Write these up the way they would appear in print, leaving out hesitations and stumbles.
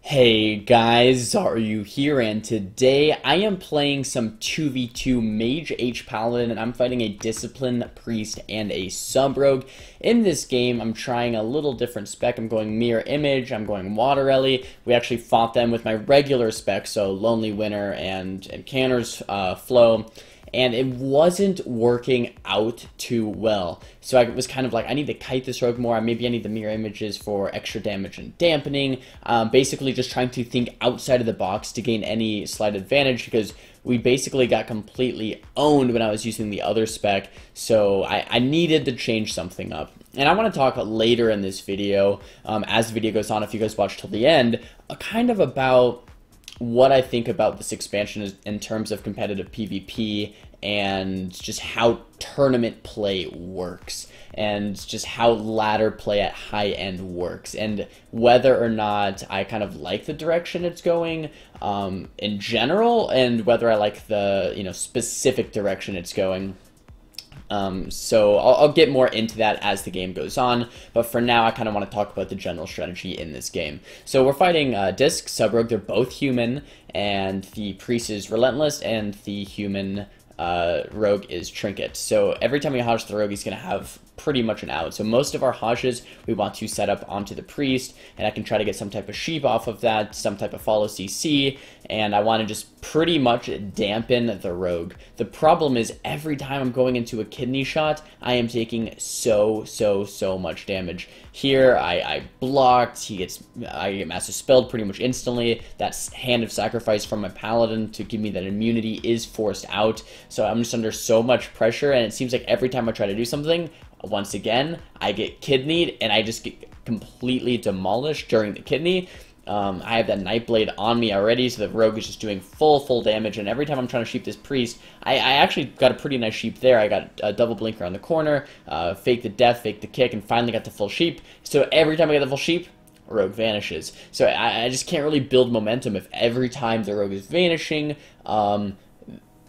Hey guys, Xaryu here, and today I am playing some 2v2 Mage H Paladin, and I'm fighting a Discipline Priest and a Sub-Rogue. In this game, I'm trying a little different spec. I'm going Mirror Image, I'm going Water Ellie. We actually fought them with my regular spec, so Lonely Winter and Canner's Flow. And it wasn't working out too well. So I was kind of like, I need to kite this rogue more. Maybe I need the mirror images for extra damage and dampening. Basically just trying to think outside of the box to gain any slight advantage, because we basically got completely owned when I was using the other spec. So I needed to change something up. And I want to talk later in this video, as the video goes on, if you guys watch till the end, kind of about what I think about this expansion is in terms of competitive PvP and just how tournament play works and just how ladder play at high end works, and whether or not I kind of like the direction it's going in general, and whether I like the specific direction it's going. So I'll get more into that as the game goes on, but for now I kind of want to talk about the general strategy in this game. So we're fighting Disc, Sub-Rogue. They're both human, and the Priest is Relentless, and the human Rogue is Trinket. So every time we Hajj the Rogue, he's going to have pretty much an out. So most of our Hajjes we want to set up onto the Priest, and I can try to get some type of sheep off of that, some type of follow CC, and I want to just pretty much dampen the Rogue. The problem is every time I'm going into a kidney shot, I am taking so much damage. Here I blocked, I get Master Spelled pretty much instantly. That Hand of Sacrifice from my Paladin to give me that immunity is forced out, so I'm just under so much pressure, and it seems like every time I try to do something, once again, I get kidneyed, and I just get completely demolished during the kidney. I have that Nightblade on me already, so the Rogue is just doing full damage, and every time I'm trying to sheep this Priest, I actually got a pretty nice sheep there. I got a double blinker on the corner, fake the death, fake the kick, and finally got the full sheep. So every time I get the full sheep, Rogue vanishes. So I just can't really build momentum if every time the Rogue is vanishing,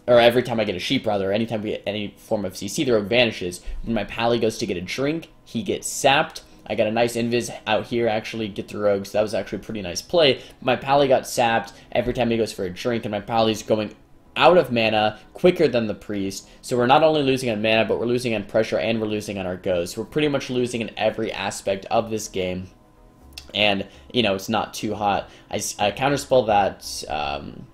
or every time I get a sheep, rather, anytime we get any form of CC, the Rogue vanishes. When my Pally goes to get a drink, he gets sapped. I got a nice invis out here, actually, get the Rogue, so that was actually a pretty nice play. My Pally got sapped every time he goes for a drink, and my Pally's going out of mana quicker than the Priest. So we're not only losing on mana, but we're losing on pressure, and we're losing on our goes. So we're pretty much losing in every aspect of this game. And, it's not too hot. I counterspell that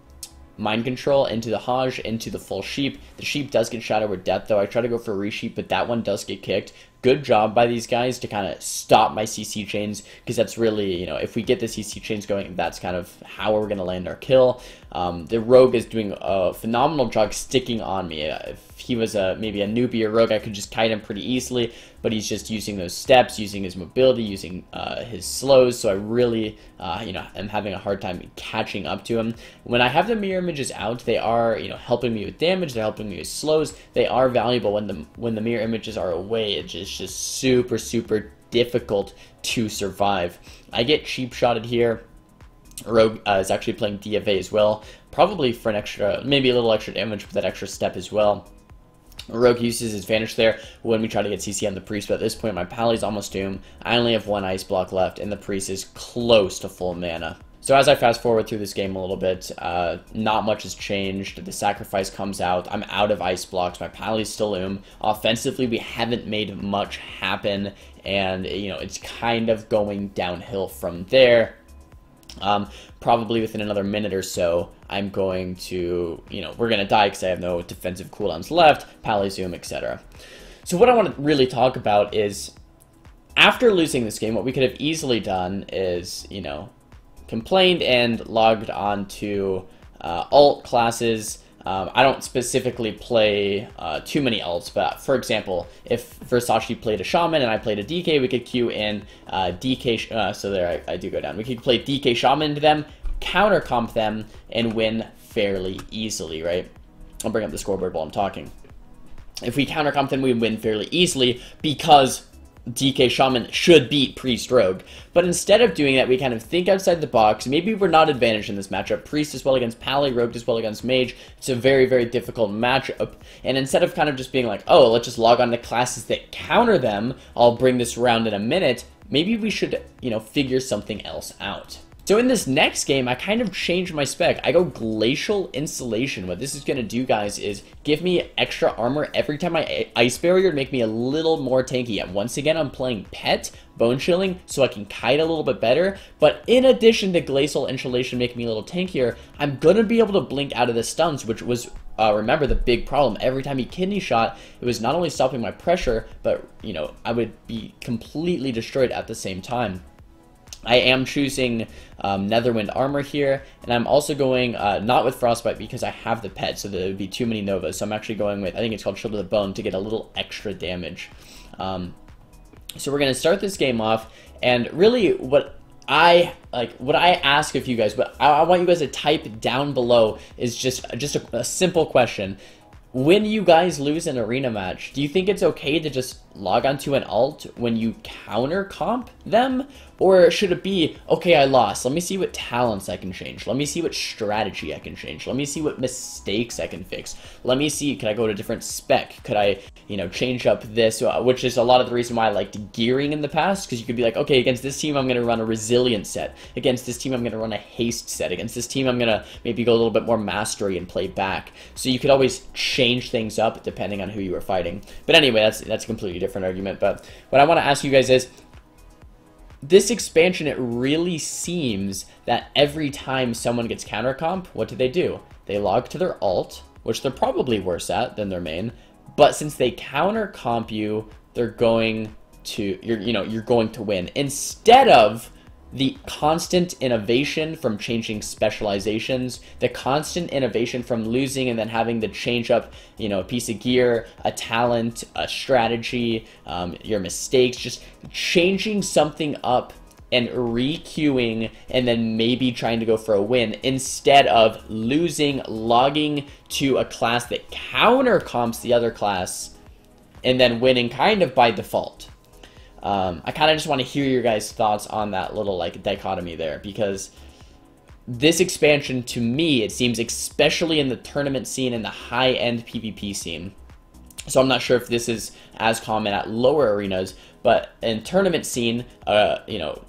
Mind Control into the Hajj, into the full sheep. The sheep does get shot over death, though. I try to go for a resheep, but that one does get kicked. Good job by these guys to kind of stop my CC chains, because that's really, if we get the CC chains going, that's kind of how we're going to land our kill. The Rogue is doing a phenomenal job sticking on me. If he was maybe a newbie or Rogue, I could just kite him pretty easily, but he's just using those steps, using his mobility, using his slows, so I really, am having a hard time catching up to him. When I have the mirror images out, they are, helping me with damage, they're helping me with slows, they are valuable. When the mirror images are away, it's just super difficult to survive. I get cheap shotted here. Rogue is actually playing DFA as well, probably for an extra, maybe a little extra damage with that extra step as well. Rogue uses his Vanish there when we try to get CC on the Priest, but at this point my Pally's almost doomed. I only have one Ice Block left, and the Priest is close to full mana. So as I fast forward through this game a little bit, not much has changed. The Sacrifice comes out. I'm out of Ice Blocks. My Pally's still Offensively, we haven't made much happen, and it's kind of going downhill from there. Probably within another minute or so, I'm going to, we're going to die because I have no defensive cooldowns left, Pally Zoom, etc. So what I want to really talk about is, after losing this game, what we could have easily done is, complained and logged on to alt classes. I don't specifically play too many alts, but for example, if Versace played a Shaman and I played a DK, we could queue in DK, so there I do go down. We could play DK Shaman into them, counter comp them, and win fairly easily, right? I'll bring up the scoreboard while I'm talking. If we counter comp them, we win fairly easily because DK Shaman should beat Priest Rogue. But instead of doing that, we kind of think outside the box. Maybe we're not advantaged in this matchup. Priest as well against Pally, Rogue as well against Mage. It's a very difficult matchup. And instead of kind of just being like, oh, let's just log on to classes that counter them, I'll bring this around in a minute, maybe we should, figure something else out. So in this next game, I kind of changed my spec. I go Glacial Insulation. What this is going to do, guys, is give me extra armor every time I Ice Barrier to make me a little more tanky. And once again, I'm playing Pet, Bone Chilling, so I can kite a little bit better. But in addition to Glacial Insulation making me a little tankier, I'm going to be able to blink out of the stuns, which was, remember, the big problem. Every time he kidney shot, it was not only stopping my pressure, but, you know, I would be completely destroyed at the same time. I am choosing Netherwind Armor here, and I'm also going not with Frostbite because I have the pet, so there would be too many Novas. So I'm actually going with, I think it's called Shield of the Bone, to get a little extra damage. So we're going to start this game off, and really what I ask of you guys, what I want you guys to type down below is just a simple question. When you guys lose an arena match, do you think it's okay to just log onto an alt when you counter comp them? Or should it be, okay, I lost, let me see what talents I can change, let me see what strategy I can change, let me see what mistakes I can fix, let me see, could I go to a different spec, could I, you know, change up this, which is a lot of the reason why I liked gearing in the past, because you could be like, okay, against this team I'm going to run a resilient set, against this team I'm going to run a haste set, against this team I'm going to maybe go a little bit more mastery and play back. So you could always change things up depending on who you were fighting. But anyway, that's a completely different argument. But what I want to ask you guys is, this expansion, it really seems that every time someone gets counter comp, what do? They log to their alt, which they're probably worse at than their main, but since they counter comp you, they're going to, you're going to win, instead of the constant innovation from changing specializations, the constant innovation from losing and then having to change up, you know, a piece of gear, a talent, a strategy, your mistakes, just changing something up and re-queuing and then maybe trying to go for a win instead of losing, logging to a class that counter comps the other class and then winning kind of by default. I kind of just want to hear your guys' thoughts on that little, like, dichotomy there, because this expansion, to me, it seems, especially in the tournament scene and the high-end PvP scene. So I'm not sure if this is as common at lower arenas, but in tournament scene, you know,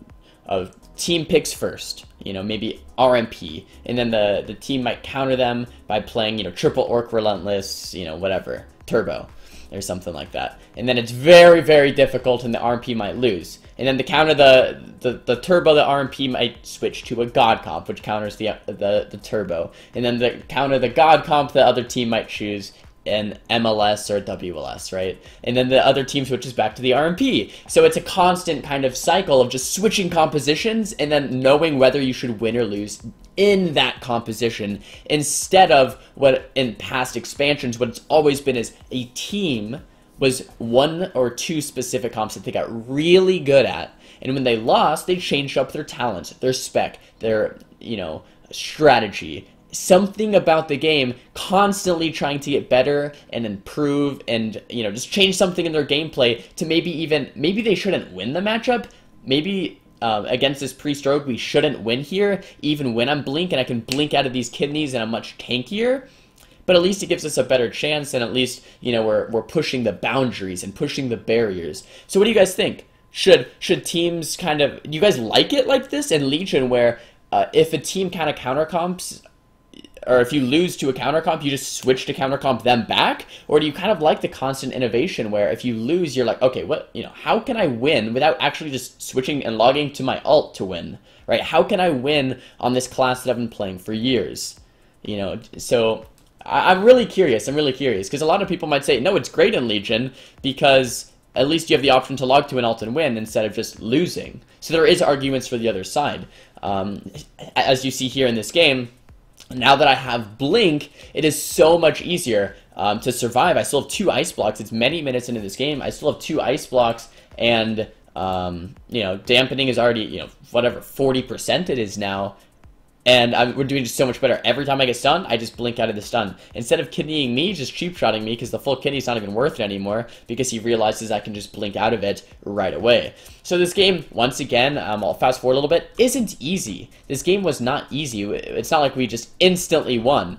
a team picks first, you know, maybe RMP, and then the team might counter them by playing, you know, triple Orc Relentless, you know, whatever, Turbo, or something like that. And then it's very, very difficult and the RMP might lose. And then to counter the Turbo, the RMP might switch to a God Comp, which counters the Turbo. And then to counter the God Comp, the other team might choose an MLS or WLS, right? And then the other team switches back to the RMP. So it's a constant kind of cycle of just switching compositions and then knowing whether you should win or lose in that composition, instead of what in past expansions, what it's always been is a team was one or two specific comps that they got really good at, and when they lost, they changed up their talent, their spec, their, you know, strategy, something about the game, constantly trying to get better and improve and, you know, just change something in their gameplay to maybe they shouldn't win the matchup, maybe against this Priest Rogue we shouldn't win here, even when I'm Blink and I can blink out of these kidneys and I'm much tankier, but at least it gives us a better chance, and at least, you know, we're pushing the boundaries and pushing the barriers. So what do you guys think? Should teams kind of, do you guys like it like this in Legion, where if a team kind of counter comps, or if you lose to a counter comp, you just switch to counter comp them back? Or do you kind of like the constant innovation where if you lose, you're like, okay, what, you know, how can I win without actually just switching and logging to my alt to win, right? How can I win on this class that I've been playing for years? You know, so I'm really curious, because a lot of people might say, no, it's great in Legion because at least you have the option to log to an alt and win instead of just losing. So there is arguments for the other side. As you see here in this game, now that I have Blink, it is so much easier to survive. I still have 2 ice blocks. It's many minutes into this game. I still have 2 ice blocks, and you know, dampening is already, you know, whatever, 40% it is now. And we're doing just so much better. Every time I get stunned, I just blink out of the stun. Instead of kidneying me, just cheap-shotting me, because the full kidney's not even worth it anymore, because he realizes I can just blink out of it right away. So this game, once again, I'll fast forward a little bit, isn't easy. This game was not easy. It's not like we just instantly won.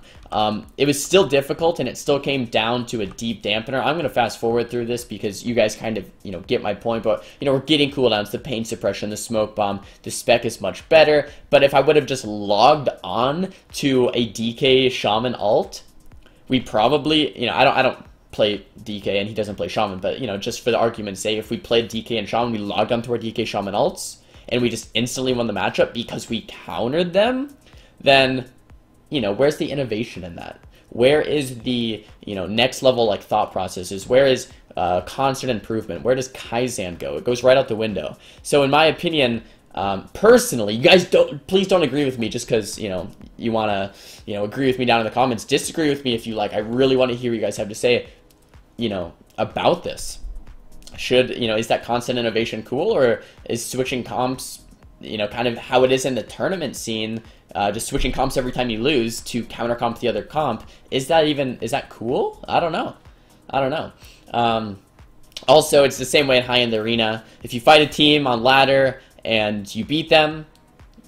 It was still difficult, and it still came down to a deep dampener. I'm going to fast forward through this because you guys kind of, get my point. But, we're getting cooldowns, the pain suppression, the smoke bomb. The spec is much better. But if I would have just logged on to a DK Shaman alt, we probably, I don't play DK and he doesn't play Shaman, but, just for the argument's sake, if we played DK and Shaman, we logged onto our DK Shaman alts, and we just instantly won the matchup because we countered them, then, where's the innovation in that? Where is the, next level, like, thought processes? Where is constant improvement? Where does Kaizen go? It goes right out the window. So in my opinion, personally, you guys please don't agree with me just because, you want to, agree with me down in the comments. Disagree with me if you like. I really want to hear what you guys have to say, about this. Is that constant innovation cool, or is switching comps, kind of how it is in the tournament scene, just switching comps every time you lose to counter comp the other comp? Is that cool? I don't know. Also, it's the same way in high-end arena. If you fight a team on ladder and you beat them,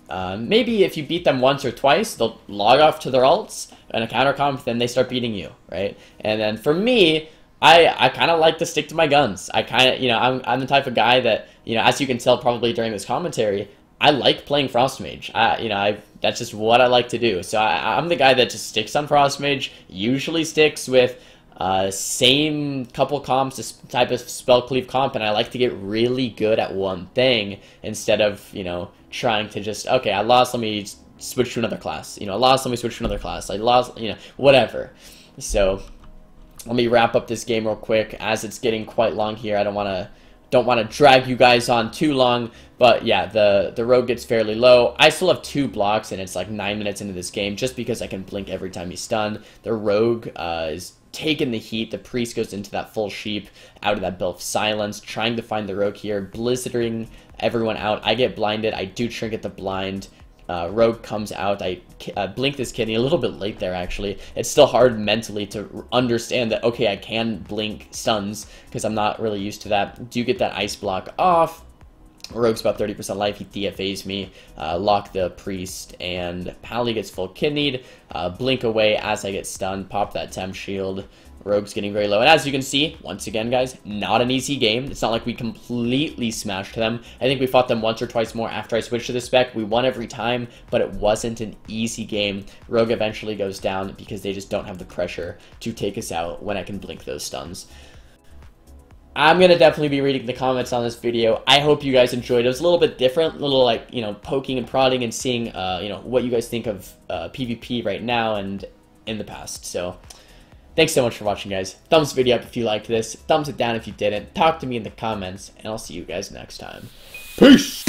maybe if you beat them once or twice, they'll log off to their alts and a counter comp, then they start beating you, right? And then for me, I kind of like to stick to my guns. I kind of, I'm the type of guy that, as you can tell probably during this commentary, I like playing Frost Mage. That's just what I like to do. So I'm the guy that just sticks on Frost Mage, usually sticks with same couple comps, this type of spell cleave comp, and I like to get really good at one thing instead of, trying to just, okay, I lost, let me switch to another class. I lost, let me switch to another class. I lost, whatever. So let me wrap up this game real quick as it's getting quite long here. I don't want to drag you guys on too long, but yeah, the rogue gets fairly low. I still have 2 blocks, and it's like 9 minutes into this game just because I can blink every time he's stunned. The rogue is taking the heat. The priest goes into that full sheep out of that belt of silence, trying to find the rogue here, blizzarding everyone out. I get blinded. I do trinket the blind. Rogue comes out. I blink this kidney a little bit late there, actually. It's still hard mentally to understand that, okay, I can blink stuns because I'm not really used to that. Do get that ice block off. Rogue's about 30% life. He DFAs me. Lock the priest, and Pally gets full kidneyed. Blink away as I get stunned. Pop that temp shield. Rogue's getting very low. And as you can see, once again, guys, not an easy game. It's not like we completely smashed them. I think we fought them once or twice more after I switched to the spec. We won every time, but it wasn't an easy game. Rogue eventually goes down because they just don't have the pressure to take us out when I can blink those stuns. I'm going to definitely be reading the comments on this video. I hope you guys enjoyed. It was a little bit different, a little like, poking and prodding and seeing, what you guys think of PvP right now and in the past. So thanks so much for watching, guys. Thumbs the video up if you liked this. Thumbs it down if you didn't. Talk to me in the comments, and I'll see you guys next time. Peace!